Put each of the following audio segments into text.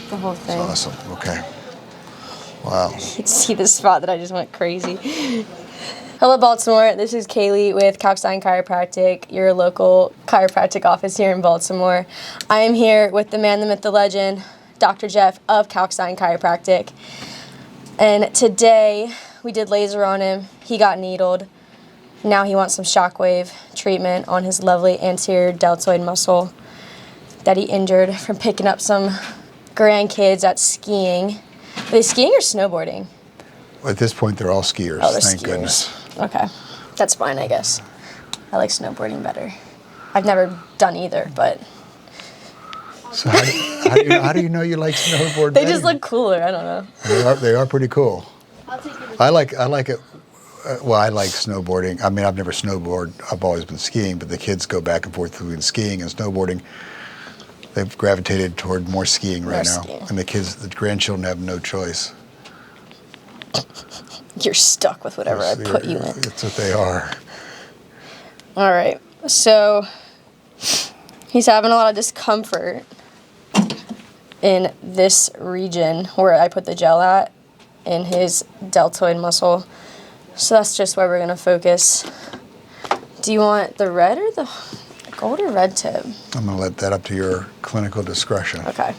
the whole thing. That's awesome. Okay. Wow. You can see the spot that I just went crazy. Hello, Baltimore. This is Kaylee with Kalkstein Chiropractic, your local chiropractic office here in Baltimore. I am here with the man, the myth, the legend, Dr. Jeff of Kalkstein Chiropractic. And today we did laser on him. He got needled. Now he wants some Shockwave treatment on his lovely anterior deltoid muscle that he injured from picking up some grandkids at skiing. Are they skiing or snowboarding? At this point, they're all skiers. Oh, they're Thank skiers. goodness. Okay. That's fine, I guess. I like snowboarding better. I've never done either, but... So how do you know you like snowboard? They just look cooler. I don't know. They are pretty cool. I like it. Well, I like snowboarding. I mean, I've never snowboarded. I've always been skiing, but the kids go back and forth between skiing and snowboarding. They've gravitated toward more skiing right now. And the grandchildren have no choice. You're stuck with whatever I put you in. That's what they are. All right. So he's having a lot of discomfort in this region where I put the gel at in his deltoid muscle. So that's just where we're going to focus. Do you want the red or the gold or red tip? I'm going to let that up to your clinical discretion. Okay.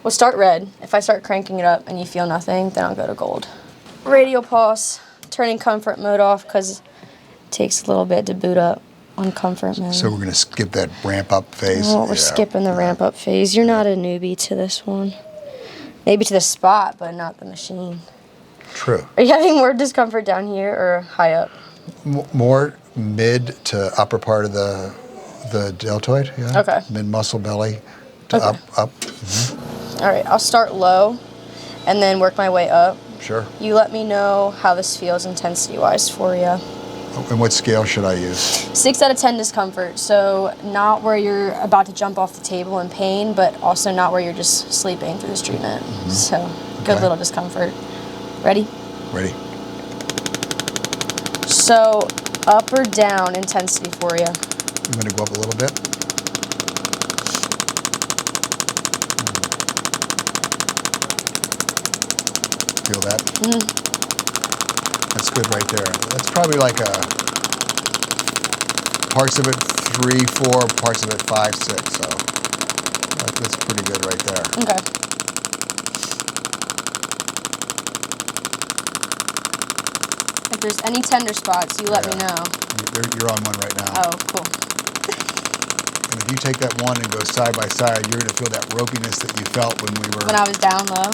We'll start red. If I start cranking it up and you feel nothing, then I'll go to gold. Radial pulse, turning comfort mode off because it takes a little bit to boot up on comfort mode. So we're going to skip that ramp up phase? Well, we're skipping the ramp up phase. You're not a newbie to this one. Maybe to the spot, but not the machine. True. Are you having more discomfort down here or high up? More mid to upper part of the deltoid, yeah. Okay. Mid muscle belly to up. Mm-hmm. All right, I'll start low and then work my way up. Sure. You let me know how this feels intensity-wise for you. And what scale should I use? 6 out of 10 discomfort, so not where you're about to jump off the table in pain, but also not where you're just sleeping through this treatment. Mm-hmm. So good little discomfort. Ready? Ready. So up or down intensity for you? I'm going to go up a little bit. Feel that? Mm-hmm. That's good right there. That's probably like parts of it 3, 4, parts of it 5, 6. So that's pretty good right there. Okay. If there's any tender spots, you let me know. You're on one right now. Oh, cool. And if you take that one and go side by side, you're going to feel that ropiness that you felt when we were... When I was down low?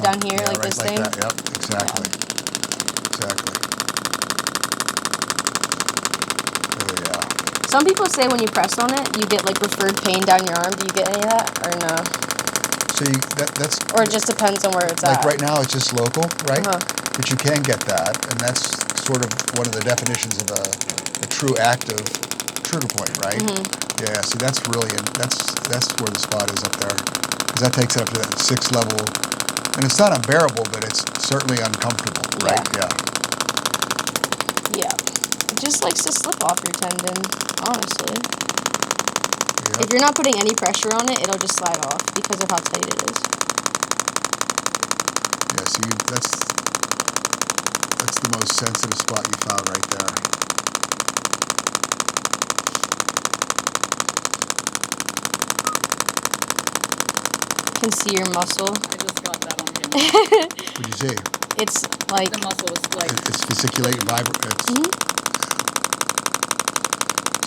Down here, like right, this like thing? That. Yep, exactly. Yeah. Exactly. Oh, yeah. Some people say when you press on it, you get like preferred pain down your arm. Do you get any of that, or no? So that's... Or it just depends on where it's at? Like right now, it's just local, right? Uh-huh. But you can get that, and that's sort of one of the definitions of a true active trigger point, right? Mm-hmm. Yeah, see, that's really, that's where the spot is up there. Because that takes it up to that 6 level. And it's not unbearable, but it's certainly uncomfortable, right? Yeah. It just likes to slip off your tendon, honestly. Yep. If you're not putting any pressure on it, it'll just slide off because of how tight it is. Yeah, see, that's the most sensitive spot you found right there. You can see your muscle. I just got that on camera. What'd you see? It's like... The muscle is like... It's fasciculating, vibrant.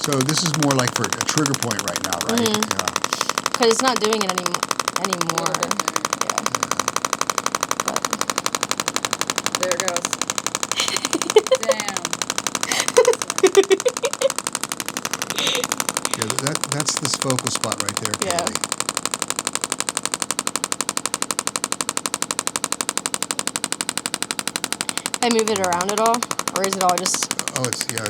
So this is more like for a trigger point right now, right? Mm-hmm. Yeah. Because it's not doing it anymore. Yeah. But. There it goes. Damn. Yeah, that's this focal spot right there, Kaylee. Yeah. I move it around at all, or is it all just? Oh, it's yeah.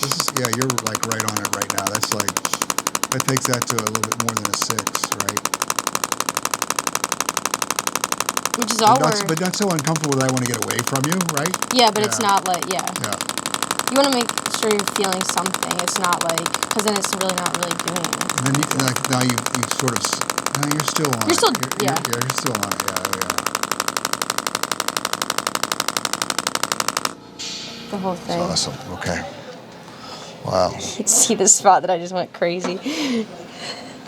This is You're like right on it right now. That's like that takes that to a little bit more than a 6, right? Which is all but not so uncomfortable that I want to get away from you, right? Yeah, but it's not like Yeah. You want to make sure you're feeling something. It's not like because then it's really not really doing anything. And then now you sort of No, you're still on. You're still, yeah. You're still on it. the whole thing. That's awesome. Okay. Wow. You can see the spot that I just went crazy.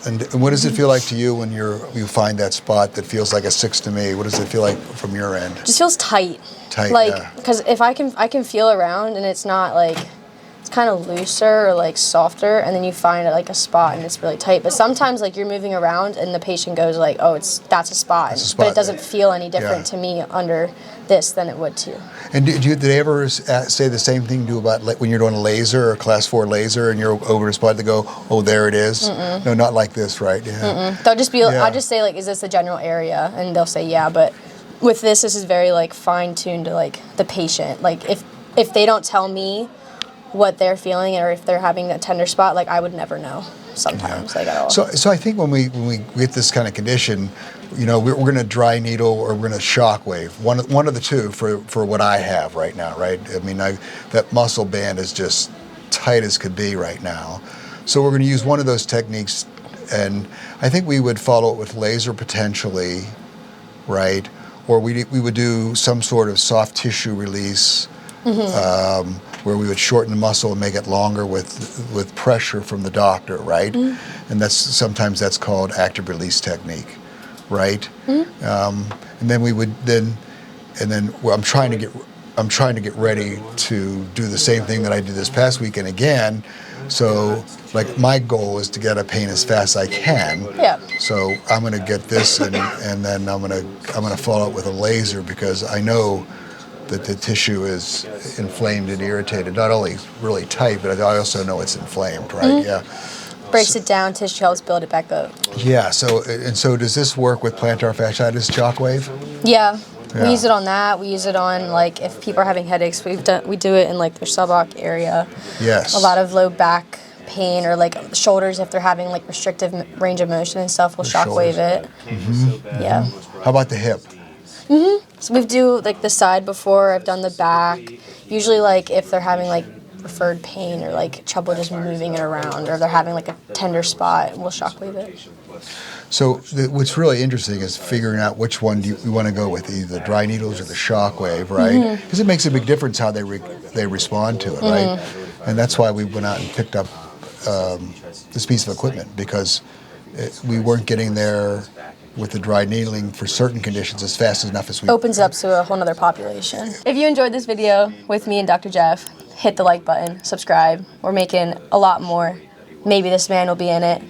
And what does it feel like to you when you find that spot that feels like a 6 to me? What does it feel like from your end? Just feels tight. Tight, like, yeah. because if I can feel around and it's not like, it's kind of looser or like softer, and then you find like a spot and it's really tight. But sometimes like you're moving around and the patient goes like, oh, that's a spot. That's a spot. But it doesn't feel any different to me under this than it would to you. And did they ever say the same thing about like when you're doing a laser or class 4 laser and you're over a spot, they go, oh, there it is? Mm-mm. No, not like this, right? Yeah. They'll just be, I'll just say like, is this the general area? And they'll say, yeah. But with this is very like fine tuned to like the patient. Like if they don't tell me what they're feeling or if they're having a tender spot, like I would never know sometimes, like at all. So I think when we get this kind of condition, you know, we're going to dry needle or we're going to shockwave. One of the two for what I have right now, right? I mean, that muscle band is just tight as could be right now. So we're going to use one of those techniques, and I think we would follow it with laser potentially, right? Or we would do some sort of soft tissue release, where we would shorten the muscle and make it longer with pressure from the doctor, right? And sometimes that's called active release technique, right? And then we would well, I'm trying to get ready to do the same thing that I did this past weekend again. So like my goal is to get out of pain as fast as I can. Yeah. So I'm going to get this and then I'm going to follow it with a laser because I know that the tissue is inflamed and irritated. Not only really tight, but I also know it's inflamed, right? Yeah. Breaks it down, tissue helps build it back up. Yeah. So does this work with plantar fasciitis shockwave? Yeah. Yeah. We use it on that. We use it on like if people are having headaches. We do it in like their subac area. Yes. A lot of low back pain or like shoulders if they're having like restrictive range of motion and stuff. We'll shockwave it. Yeah. How about the hip? So we do like the side before. I've done the back. Usually like if they're having like referred pain or like trouble just moving it around or they're having like a tender spot, we'll shockwave it. So what's really interesting is figuring out which one do you want to go with, either the dry needles or the shockwave, right? Because it makes a big difference how they respond to it, right? And that's why we went out and picked up this piece of equipment because we weren't getting there with the dry needling for certain conditions as fast enough as we... Opens up to a whole nother population. If you enjoyed this video with me and Dr. Jeff, hit the like button, subscribe. We're making a lot more. Maybe this man will be in it.